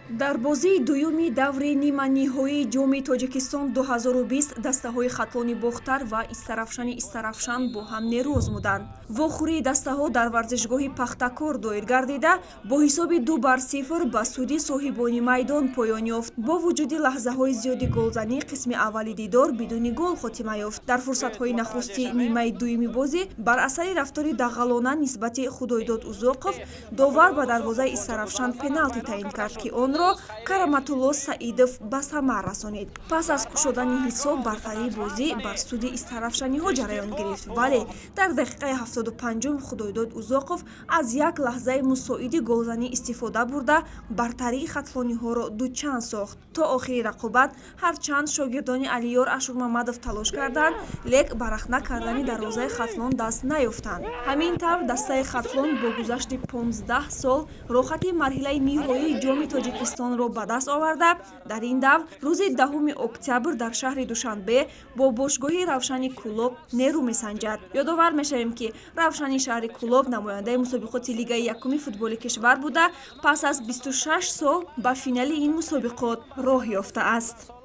дар бозии дуюми даври ниманиҳоии ҷоми Тоҷикистон 2020 дастаҳои хатлони Бохтар ва Истарафшани Истарафшан бо ҳам нерӯ озмуданд. Вохӯрии дастаҳо дар варзишгоҳи Пахтакор доир гардида бо ҳисоби 2-0 ба суди соҳибони майдон поён ёфт. Бо вуҷуди лаҳзаҳои зиёди голзанӣ қисми аввали дидор бидуни гол хотима ёфт. Дар фурсатҳои нахусти нимаи дуюми бозӣ бар асари рафтори дағалона нисбати Худойдод Узоқов довар ба дарвозаи Истарафшан пеналти таъин кард ки онро Караматулло Саидов ба самар расонид. Пас аз кушодани ҳисоб бартарии бозӣ бар суди Истарафшаниҳо ҷараён гирифт, вале дар дақиқаи 75 Худойдод Узоқов аз як лаҳзаи мусоиди голзанӣ истифода бурда бартарии хатлониҳоро дучанд сохт. То охири рақобат ҳарчанд шогирдони Алиёр Ашурмамадов талош карданд, лек ба рахна кардани дарвозаи хатлон даст наёфтанд. Ҳамин тавр дастаи хатлон бо гузашти 15 сол рохати марҳилаи ниҳоии ҷоми Тоҷикистонро ба даст оварда, дар ин давр рӯзи 10 октябр дар шаҳри Душанбе бо бошгоҳи Равшани Кӯлоб нерӯ месанҷад. Ёдовар мешавем, ки Равшани шаҳри Кӯлоб намояндаи мусобиқоти Лигаи якуми футболи кишвар буда, пас аз 26 сол ба финали ин мусобиқот роҳ ёфтааст.